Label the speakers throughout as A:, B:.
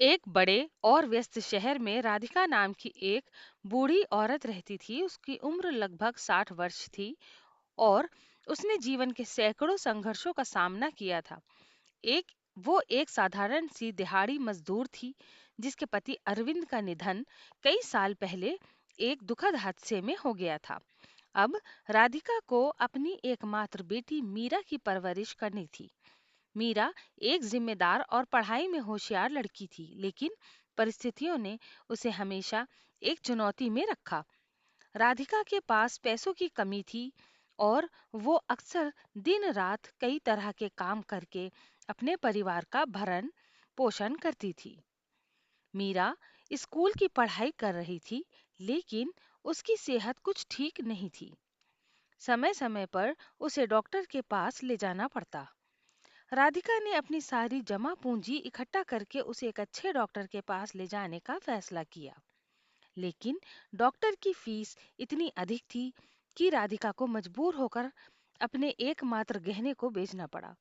A: एक बड़े और व्यस्त शहर में राधिका नाम की एक बूढ़ी औरत रहती थी। उसकी उम्र लगभग 60 वर्ष थी और उसने जीवन के सैकड़ों संघर्षों का सामना किया था। एक वो एक साधारण सी दिहाड़ी मजदूर थी जिसके पति अरविंद का निधन कई साल पहले एक दुखद हादसे में हो गया था। अब राधिका को अपनी एकमात्र बेटी मीरा की परवरिश करनी थी। मीरा एक जिम्मेदार और पढ़ाई में होशियार लड़की थी, लेकिन परिस्थितियों ने उसे हमेशा एक चुनौती में रखा। राधिका के पास पैसों की कमी थी और वो अक्सर दिन रात कई तरह के काम करके अपने परिवार का भरण पोषण करती थी। मीरा स्कूल की पढ़ाई कर रही थी, लेकिन उसकी सेहत कुछ ठीक नहीं थी। समय समय पर उसे डॉक्टर के पास ले जाना पड़ता। राधिका ने अपनी सारी जमा पूंजी इकट्ठा करके उसे एक अच्छे डॉक्टर के पास ले जाने का फैसला किया, लेकिन डॉक्टर की फीस इतनी अधिक थी कि राधिका को मजबूर होकर अपने एकमात्र गहने को बेचना पड़ा।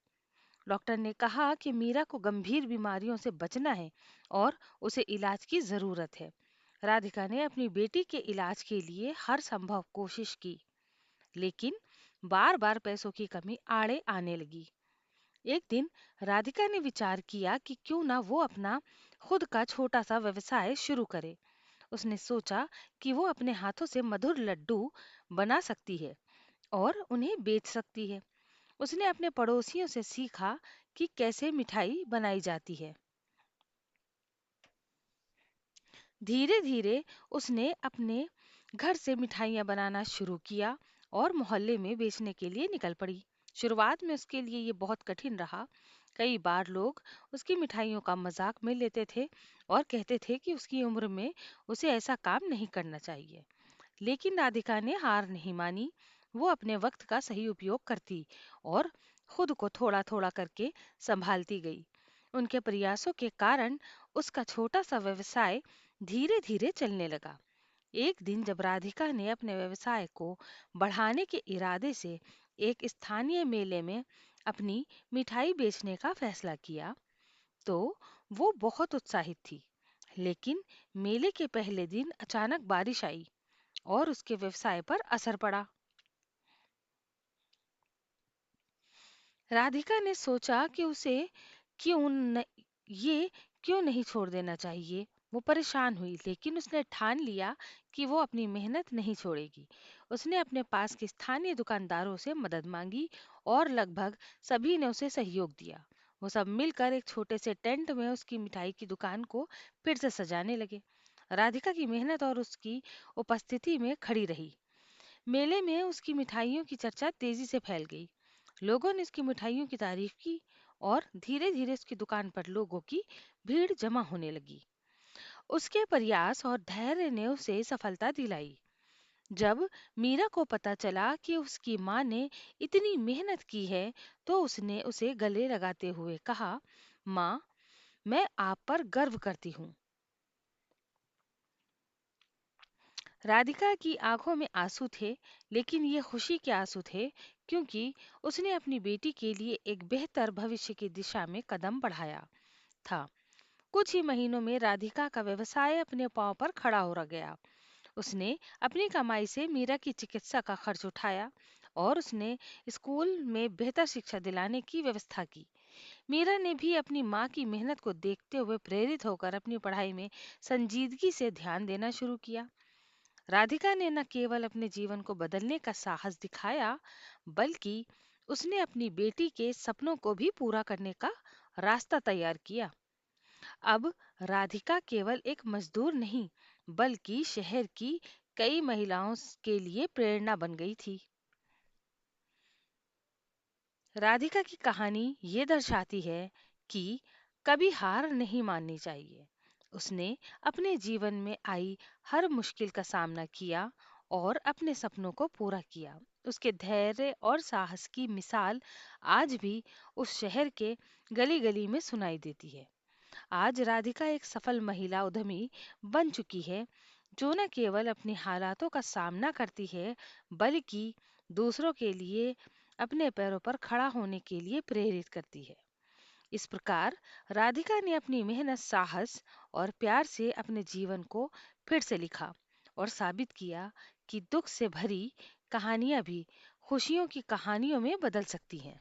A: डॉक्टर ने कहा कि मीरा को गंभीर बीमारियों से बचना है और उसे इलाज की जरूरत है। राधिका ने अपनी बेटी के इलाज के लिए हर संभव कोशिश की, लेकिन बार बार पैसों की कमी आड़े आने लगी। एक दिन राधिका ने विचार किया कि क्यों ना वो अपना खुद का छोटा सा व्यवसाय शुरू करे। उसने सोचा कि वो अपने हाथों से मधुर लड्डू बना सकती है और उन्हें बेच सकती है। उसने अपने पड़ोसियों से सीखा कि कैसे मिठाई बनाई जाती है। धीरे धीरे उसने अपने घर से मिठाइयाँ बनाना शुरू किया और मोहल्ले में बेचने के लिए निकल पड़ी। शुरुआत में उसके लिए ये बहुत कठिन रहा। कई बार लोग उसकी मिठाइयों का मजाक में लेते थे और कहते थे कि उसकी उम्र में उसे ऐसा काम नहीं करना चाहिए। लेकिन राधिका ने हार नहीं मानी। वो अपने वक्त का सही उपयोग करती और खुद को थोड़ा थोड़ा करके संभालती गई। उनके प्रयासों के कारण उसका छोटा सा व्यवसाय धीरे धीरे चलने लगा। एक दिन जब राधिका ने अपने व्यवसाय को बढ़ाने के इरादे से एक स्थानीय मेले में अपनी मिठाई बेचने का फैसला किया, तो वो बहुत उत्साहित थी। लेकिन मेले के पहले दिन अचानक बारिश आई और उसके व्यवसाय पर असर पड़ा। राधिका ने सोचा कि उसे क्यों न, ये क्यों नहीं छोड़ देना चाहिए। वो परेशान हुई, लेकिन उसने ठान लिया कि वो अपनी मेहनत नहीं छोड़ेगी। उसने अपने पास के स्थानीय दुकानदारों से मदद मांगी और लगभग सभी ने उसे सहयोग दिया। वो सब मिलकर एक छोटे से टेंट में उसकी मिठाई की दुकान को फिर से सजाने लगे। राधिका की मेहनत और उसकी उपस्थिति में खड़ी रही। मेले में उसकी मिठाइयों की चर्चा तेजी से फैल गई। लोगों ने उसकी मिठाइयों की तारीफ की और धीरे धीरे उसकी दुकान पर लोगों की भीड़ जमा होने लगी। उसके प्रयास और धैर्य ने उसे सफलता दिलाई। जब मीरा को पता चला कि उसकी माँ ने इतनी मेहनत की है, तो उसने उसे गले लगाते हुए कहा, माँ, मैं आप पर गर्व करती हूँ। राधिका की आंखों में आंसू थे, लेकिन ये खुशी के आंसू थे, क्योंकि उसने अपनी बेटी के लिए एक बेहतर भविष्य की दिशा में कदम बढ़ाया था। कुछ ही महीनों में राधिका का व्यवसाय अपने पांव पर खड़ा हो रह गया। उसने अपनी कमाई से मीरा की चिकित्सा का खर्च उठाया और उसने स्कूल में बेहतर शिक्षा दिलाने की व्यवस्था की। मीरा ने भी अपनी माँ की मेहनत को देखते हुए प्रेरित होकर अपनी पढ़ाई में संजीदगी से ध्यान देना शुरू किया। राधिका ने न केवल अपने जीवन को बदलने का साहस दिखाया, बल्कि उसने अपनी बेटी के सपनों को भी पूरा करने का रास्ता तैयार किया। अब राधिका केवल एक मजदूर नहीं, बल्कि शहर की कई महिलाओं के लिए प्रेरणा बन गई थी। राधिका की कहानी ये दर्शाती है कि कभी हार नहीं माननी चाहिए। उसने अपने जीवन में आई हर मुश्किल का सामना किया और अपने सपनों को पूरा किया। उसके धैर्य और साहस की मिसाल आज भी उस शहर के गली गली में सुनाई देती है। आज राधिका एक सफल महिला उद्यमी बन चुकी है, जो न केवल अपने हालातों का सामना करती है, बल्कि दूसरों के लिए अपने पैरों पर खड़ा होने के लिए प्रेरित करती है। इस प्रकार राधिका ने अपनी मेहनत, साहस और प्यार से अपने जीवन को फिर से लिखा और साबित किया कि दुख से भरी कहानियां भी खुशियों की कहानियों में बदल सकती हैं।